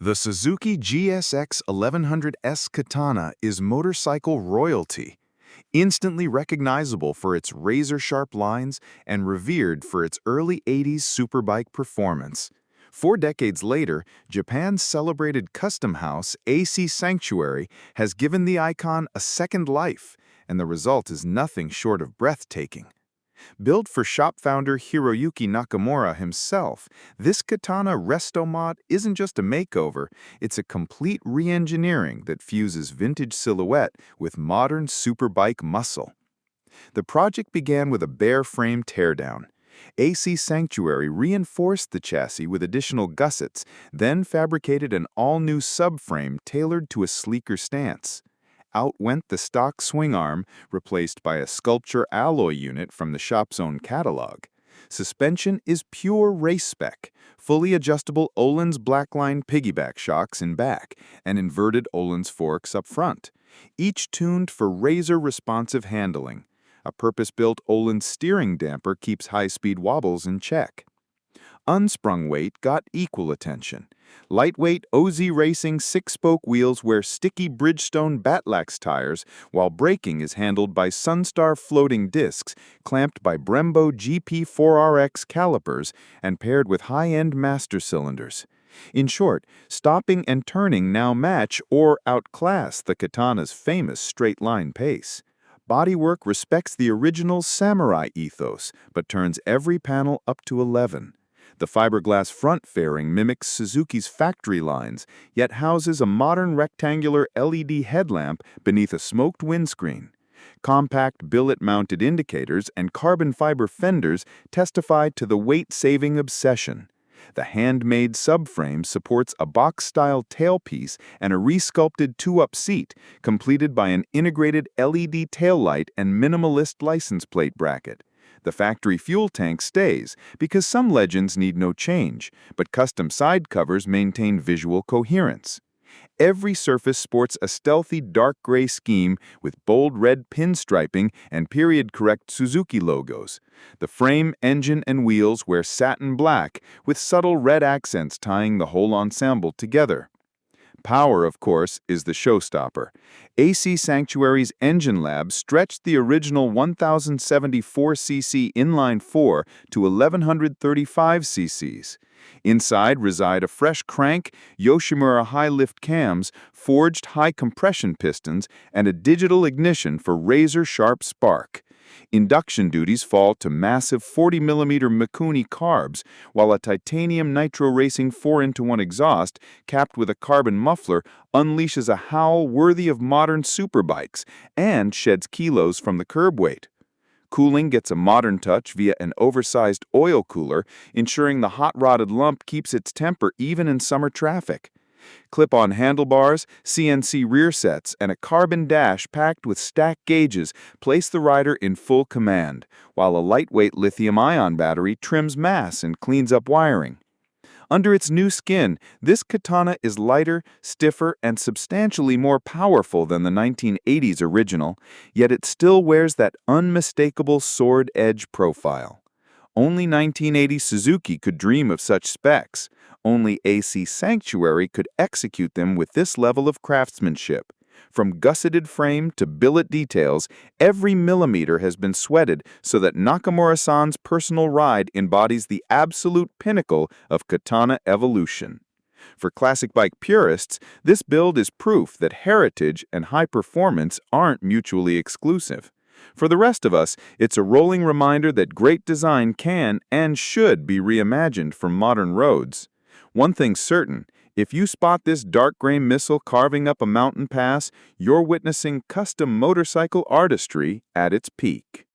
The Suzuki GSX1100S Katana is motorcycle royalty, instantly recognizable for its razor-sharp lines and revered for its early 80s superbike performance. 4 decades later, Japan's celebrated custom house, AC Sanctuary, has given the icon a second life, and the result is nothing short of breathtaking. Built for shop founder Hiroyuki Nakamura himself, this Katana Restomod isn't just a makeover, it's a complete re-engineering that fuses vintage silhouette with modern superbike muscle. The project began with a bare frame teardown. AC Sanctuary reinforced the chassis with additional gussets, then fabricated an all-new subframe tailored to a sleeker stance. Out went the stock swingarm, replaced by a sculpture alloy unit from the shop's own catalog. Suspension is pure race spec, fully adjustable Öhlins Blackline piggyback shocks in back and inverted Öhlins forks up front, each tuned for razor-responsive handling. A purpose-built Öhlins steering damper keeps high-speed wobbles in check. Unsprung weight got equal attention. Lightweight OZ Racing 6-spoke wheels wear sticky Bridgestone Battlax tires, while braking is handled by Sunstar floating discs clamped by Brembo GP4 RX calipers and paired with high-end master cylinders. In short, stopping and turning now match or outclass the Katana's famous straight-line pace. Bodywork respects the original samurai ethos, but turns every panel up to 11. The fiberglass front fairing mimics Suzuki's factory lines, yet houses a modern rectangular LED headlamp beneath a smoked windscreen. Compact billet-mounted indicators and carbon fiber fenders testify to the weight-saving obsession. The handmade subframe supports a box-style tailpiece and a resculpted two-up seat, completed by an integrated LED taillight and minimalist license plate bracket. The factory fuel tank stays because some legends need no change, but custom side covers maintain visual coherence. Every surface sports a stealthy dark gray scheme with bold red pinstriping and period-correct Suzuki logos. The frame, engine, and wheels wear satin black with subtle red accents tying the whole ensemble together. Power, of course, is the showstopper. AC Sanctuary's engine lab stretched the original 1074cc inline-4 to 1135 cc's. Inside reside a fresh crank, Yoshimura high-lift cams, forged high-compression pistons, and a digital ignition for razor-sharp spark. Induction duties fall to massive 40mm Mikuni carbs, while a titanium nitro racing 4x1 exhaust, capped with a carbon muffler, unleashes a howl worthy of modern superbikes and sheds kilos from the curb weight. Cooling gets a modern touch via an oversized oil cooler, ensuring the hot-rodded lump keeps its temper even in summer traffic. Clip-on handlebars, CNC rear sets, and a carbon dash packed with stacked gauges place the rider in full command, while a lightweight lithium-ion battery trims mass and cleans up wiring. Under its new skin, this Katana is lighter, stiffer, and substantially more powerful than the 1980s original, yet it still wears that unmistakable sword-edge profile. Only 1980 Suzuki could dream of such specs. Only AC Sanctuary could execute them with this level of craftsmanship. From gusseted frame to billet details, every millimeter has been sweated so that Nakamura-san's personal ride embodies the absolute pinnacle of Katana evolution. For classic bike purists, this build is proof that heritage and high performance aren't mutually exclusive. For the rest of us, it's a rolling reminder that great design can and should be reimagined for modern roads. One thing's certain, if you spot this dark gray missile carving up a mountain pass, you're witnessing custom motorcycle artistry at its peak.